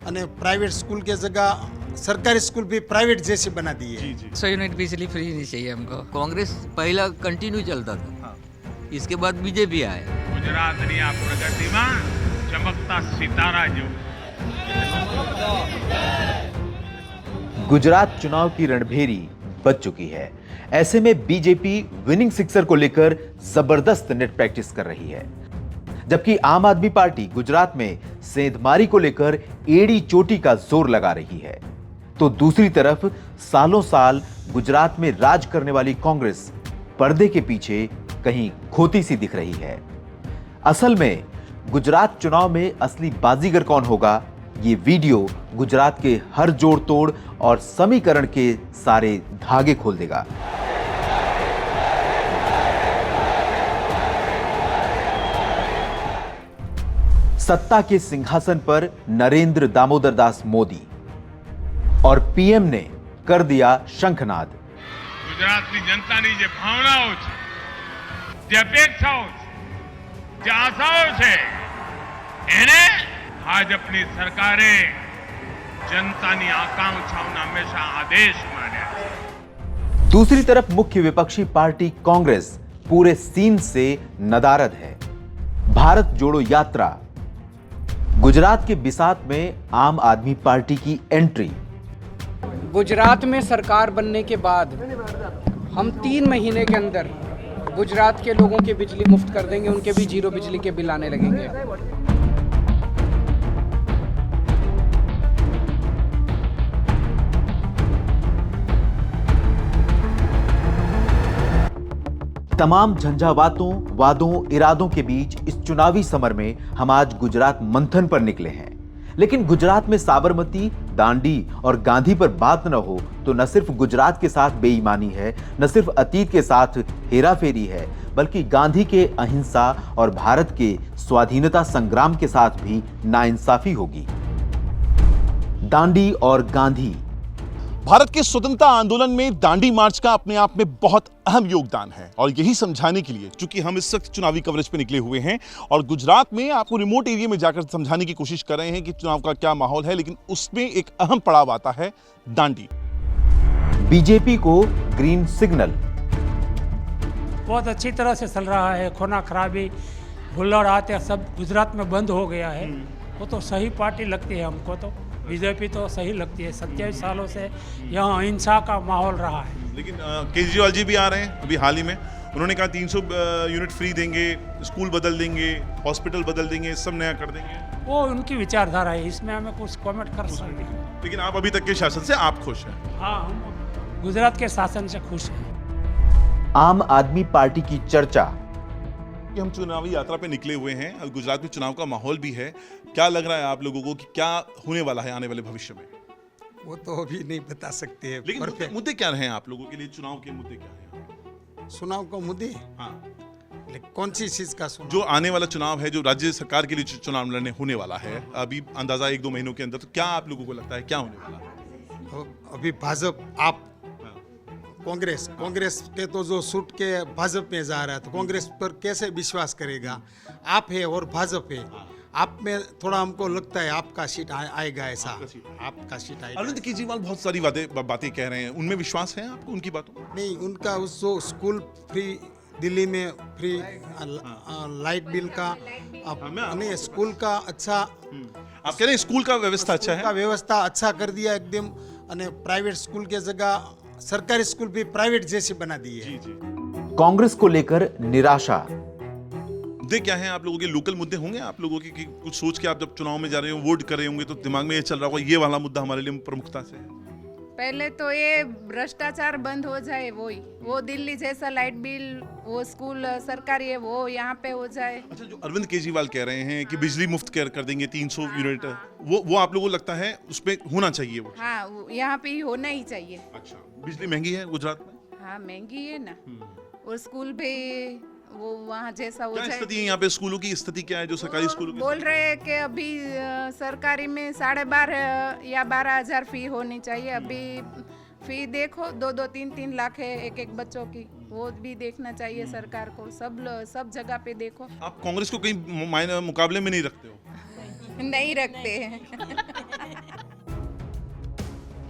અને private school કે જगह सरकारी स्कूल भी प्राइवेट जैसी बना दी है। 100 यूनिट बिजली फ्री नहीं चाहिए हमको। कांग्रेस पहला कंटिन्यू चलता था, इसके बाद बीजेपी आया। ગુજરાતની આ પ્રગતિમાં ચમકતા સિતારા જેવું। गुजरात चुनाव की रणभेरी बज चुकी है। ऐसे में बीजेपी विनिंग सिक्सर को लेकर जबरदस्त नेट प्रैक्टिस कर रही है, जबकि आम आदमी पार्टी गुजरात में सेंधमारी को लेकर एड़ी चोटी का जोर लगा रही है। तो दूसरी तरफ सालों साल गुजरात में राज करने वाली कांग्रेस पर्दे के पीछे कहीं खोती सी दिख रही है। असल में गुजरात चुनाव में असली बाजीगर कौन होगा, ये वीडियो गुजरात के हर जोड़ तोड़ और समीकरण के सारे धागे खोल देगा। सत्ता के सिंहासन पर नरेंद्र दामोदर दास मोदी और पीएम ने कर दिया शंखनाद। ગુજરાતની જનતાની જે ભાવનાઓ છે, જે અપેક્ષાઓ છે, જે આશાઓ છે, એને ભાજપની સરકારે જનતાની આકાંક્ષાઓના હંમેશા આદેશ માન્યા છે। दूसरी तरफ मुख्य विपक्षी पार्टी कांग्रेस पूरे सीन से नदारद है। भारत जोड़ो यात्रा, गुजरात के बिसात में आम आदमी पार्टी की एंट्री। गुजरात में सरकार बनने के बाद हम 3 महीने के अंदर गुजरात के लोगों की बिजली मुफ्त कर देंगे, उनके भी 0 बिजली के बिल आने लगेंगे। तमाम झंझावातों, वादों, इरादों के बीच इस चुनावी समर में हम आज गुजरात मंथन पर निकले हैं। लेकिन गुजरात में साबरमती, दांडी और गांधी पर बात न हो तो न सिर्फ गुजरात के साथ बेईमानी है, न सिर्फ अतीत के साथ हेराफेरी है, बल्कि गांधी के अहिंसा और भारत के स्वाधीनता संग्राम के साथ भी नाइंसाफी होगी। दांडी और गांधी। भारत के स्वतंत्रता आंदोलन में दांडी मार्च का अपने आप में बहुत अहम योगदान है और यही समझाने के लिए चूंकि हम इस वक्त चुनावी कवरेज पे निकले हुए हैं और गुजरात में आपको रिमोट एरिया में जाकर समझाने की कोशिश कर रहे हैं कि चुनाव का क्या माहौल है, लेकिन उसमें एक अहम पड़ाव आता है दांडी। बीजेपी को ग्रीन सिग्नल। बहुत अच्छी तरह से चल रहा है। खूना खराबी, हुल्लड़ आते सब गुजरात में बंद हो गया है। वो तो सही पार्टी लगती है हमको, तो बीजेपी तो सही लगती है। 27 सालों से यहाँ अहिंसा का माहौल रहा है। लेकिन केजरीवाल जी भी आ रहे हैं अभी हाल ही में, उन्होंने कहा 300 यूनिट फ्री देंगे, स्कूल बदल देंगे, हॉस्पिटल बदल देंगे, सब नया कर देंगे। वो उनकी विचारधारा है, इसमें हमें कुछ कमेंट कर सकते हैं। लेकिन आप अभी तक के शासन से आप खुश हैं? हाँ, हम गुजरात के शासन से खुश हैं। आम आदमी पार्टी की चर्चा। कि हम चुनावी यात्रा पे निकले हुए हैं और गुजरात में चुनाव का माहौल भी है। क्या लग रहा है आप लोगों को कि क्या होने वाला है आने वाले भविष्य में? वो तो अभी नहीं बता सकते हैं। लेकिन मुद्दे क्या रहे हैं आप लोगों के लिए? चुनाव के मुद्दे क्या हैं? चुनाव का मुद्दे? हाँ, कौन सी चीज का चुनाव? जो आने वाला चुनाव है, जो राज्य सरकार के लिए चुनाव लड़ने होने वाला है अभी अंदाजा 1-2 महीनों के अंदर, तो क्या आप लोगों को लगता है क्या होने वाला है? अभी भाजपा, आप कांग्रेस के तो जो सूट के भाजपा में जा रहा है, तो कांग्रेस पर कैसे विश्वास करेगा? आप है और भाजपा है, आप में थोड़ा हमको लगता है आपका सीट आएगा, ऐसा आपका सीट आएगा। अरविंद केजरीवाल बहुत सारी बातें कह रहे हैं, उनमें विश्वास है आपको उनकी बातों? नहीं, उनका उस जो स्कूल फ्री, दिल्ली में फ्री लाइट बिल का, नहीं स्कूल का अच्छा, आप कह रहे हैं स्कूल का व्यवस्था अच्छा है? व्यवस्था अच्छा कर दिया एकदम, प्राइवेट स्कूल के जगह सरकारी स्कूल भी प्राइवेट जैसी बना दी है। कांग्रेस को लेकर निराशा। मुद्दे क्या हैं आप लोगों के? लोकल मुद्दे होंगे आप लोगों के कि कुछ सोच के आप जब चुनाव में जा रहे हो, वोट कर रहे होंगे, तो दिमाग में ये चल रहा होगा ये वाला मुद्दा हमारे लिए प्रमुखता से है। पहले तो ये भ्रष्टाचार बंद हो जाए, वो दिल्ली जैसा लाइट बिल, वो स्कूल सरकारी है, वो यहाँ पे हो जाए। अच्छा, जो अरविंद केजरीवाल कह रहे हैं कि बिजली मुफ्त कर देंगे 300 यूनिट, वो आप लोगों को लगता है उसमें होना चाहिए? वो हाँ, यहाँ पे होना ही चाहिए। अच्छा, बिजली महंगी है गुजरात में? हाँ, महंगी है ना, और स्कूल भी वो वहाँ जैसा हो जाए। स्थिति है यहाँ पे? स्कूलों की स्थिति क्या है जो सरकारी स्कूलों की? बोल रहे हैं कि अभी सरकारी में 12,500 या 12,000 फी होनी चाहिए। अभी फी देखो 2-2, 3-3 लाख है एक बच्चों की, वो भी देखना चाहिए सरकार को। सब जगह पे देखो। आप कांग्रेस को कहीं मुकाबले में नहीं रखते हो? नहीं रखते हैं।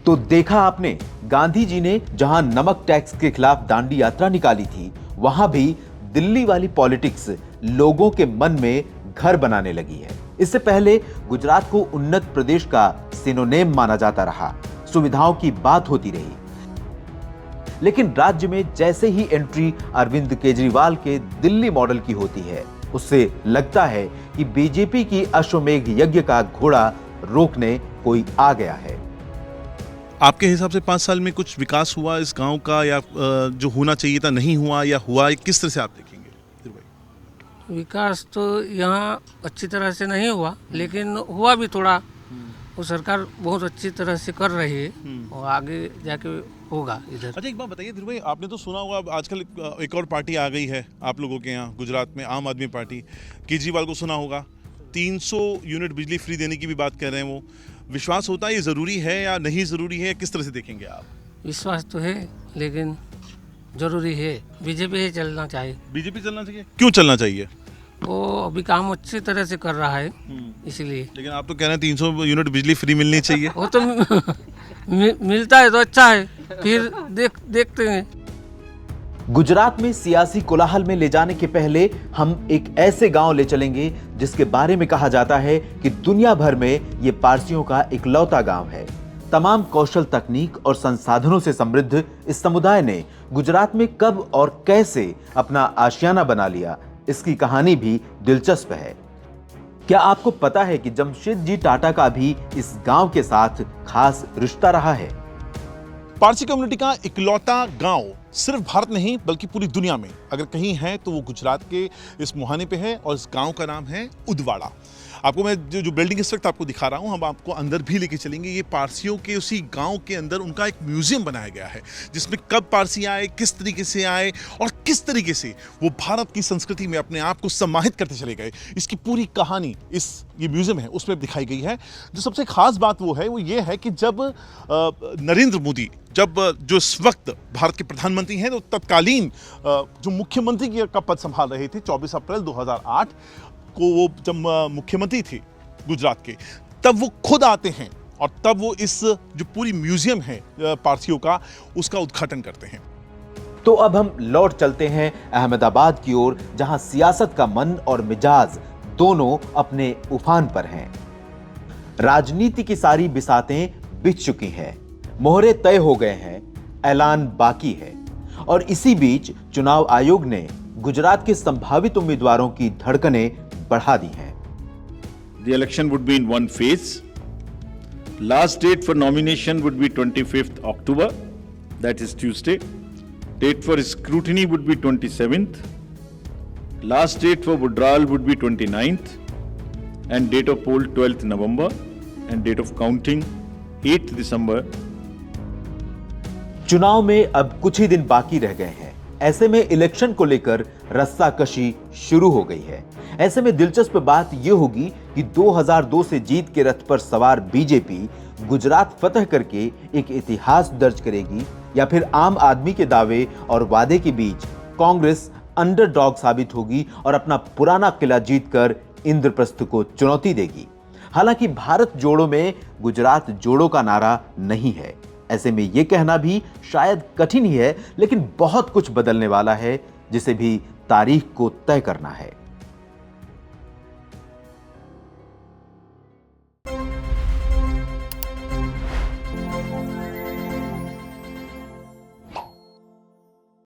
तो देखा आपने, गांधी जी ने जहां नमक टैक्स के खिलाफ दांडी यात्रा निकाली थी, वहां भी दिल्ली वाली पॉलिटिक्स लोगों के मन में घर बनाने लगी है। इससे पहले गुजरात को उन्नत प्रदेश का सिनोनिम माना जाता रहा, सुविधाओं की बात होती रही, लेकिन राज्य में जैसे ही एंट्री अरविंद केजरीवाल के दिल्ली मॉडल की होती है, उससे लगता है कि बीजेपी की अश्वमेघ यज्ञ का घोड़ा रोकने कोई आ गया है। आपके हिसाब से 5 साल में कुछ विकास हुआ इस गांव का, या जो होना चाहिए था नहीं हुआ, या हुआ, किस तरह से आप देखेंगे? विकास तो यहाँ अच्छी तरह से नहीं हुआ, लेकिन हुआ भी थोड़ा। वो सरकार बहुत अच्छी तरह से कर रही है और आगे जाके होगा इधर। अच्छा, एक बात बताइए धीरू भाई, आपने तो सुना होगा आजकल एक और पार्टी आ गई है आप लोगों के यहाँ गुजरात में, आम आदमी पार्टी। केजरीवाल को सुना होगा, 300 यूनिट बिजली फ्री देने की भी बात कर रहे हैं वो। विश्वास होता है ये ज़रूरी है या नहीं ज़रूरी है, किस तरह से देखेंगे आप? विश्वास तो है, लेकिन जरूरी है। बीजेपी ही चलना चाहिए। बीजेपी चलना चाहिए? क्यों चलना चाहिए? वो अभी काम अच्छी तरह से कर रहा है, इसलिए। लेकिन आप तो कह रहे हैं 300 यूनिट बिजली फ्री मिलनी चाहिए। वो तो मिलता है तो अच्छा है, फिर देखते हैं। गुजरात में सियासी कोलाहल में ले जाने के पहले हम एक ऐसे गांव ले चलेंगे जिसके बारे में कहा जाता है कि दुनिया भर में ये पारसियों का इकलौता गांव है। तमाम कौशल, तकनीक और संसाधनों से समृद्ध इस समुदाय ने गुजरात में कब और कैसे अपना आशियाना बना लिया, इसकी कहानी भी दिलचस्प है। क्या आपको पता है कि जमशेदजी टाटा का भी इस गांव के साथ खास रिश्ता रहा है? पारसी कम्युनिटी का इकलौता गांव सिर्फ भारत नहीं बल्कि पूरी दुनिया में अगर कहीं है तो वो गुजरात के इस मुहाने पे है, और इस गांव का नाम है उदवाड़ा। आपको मैं जो बिल्डिंग इस वक्त आपको दिखा रहा हूं, हम आपको अंदर भी लेके चलेंगे। ये पारसियों के उसी गांव के अंदर उनका एक म्यूजियम बनाया गया है, जिसमें कब पारसी आए, किस तरीके से आए और किस तरीके से वो भारत की संस्कृति में अपने आप को समाहित करते चले गए, इसकी पूरी कहानी ये म्यूजियम है उसमें दिखाई गई है। जो सबसे खास बात वो ये है कि जब नरेंद्र मोदी जो इस वक्त भारत के प्रधानमंत्री हैं, तो तत्कालीन जो मुख्यमंत्री का पद संभाल रहे थे, 24 अप्रैल 2008 को वो जब मुख्यमंत्री थे गुजरात के, तब वो खुद आते हैं और तब वो इस जो पूरी म्यूजियम है पारसियों का, उसका उद्घाटन करते हैं। तो अब हम लौट चलते हैं अहमदाबाद की ओर, जहां सियासत का मन और मिजाज दोनों अपने उफान पर हैं। राजनीति की सारी बिसातें बिछ चुकी हैं, मोहरे तय हो गए हैं, ऐलान बाकी है, और इसी बीच चुनाव आयोग ने गुजरात के संभावित उम्मीदवारों की धड़कनें बढ़ा दी हैं। The election would be in one phase. Last date for nomination would be 25th October, that is Tuesday. Date for scrutiny would be 27th. Last date for withdrawal would be 29th, and date of poll 12th November, and date of counting 8th December. चुनाव में अब कुछ ही दिन बाकी रह गए हैं। ऐसे में इलेक्शन को लेकर रस्साकशी शुरू हो गई है। ऐसे में दिलचस्प बात यह होगी कि 2002 से जीत के रथ पर सवार बीजेपी गुजरात फतह करके एक इतिहास दर्ज करेगी, या फिर आम आदमी के दावे और वादे के बीच कांग्रेस अंडरडॉग साबित होगी और अपना पुराना किला जीतकर इंद्रप्रस्थ को चुनौती देगी। हालांकि भारत जोड़ो में गुजरात जोड़ो का नारा नहीं है। ऐसे में यह कहना भी शायद कठिन ही है, लेकिन बहुत कुछ बदलने वाला है, जिसे भी तारीख को तय करना है।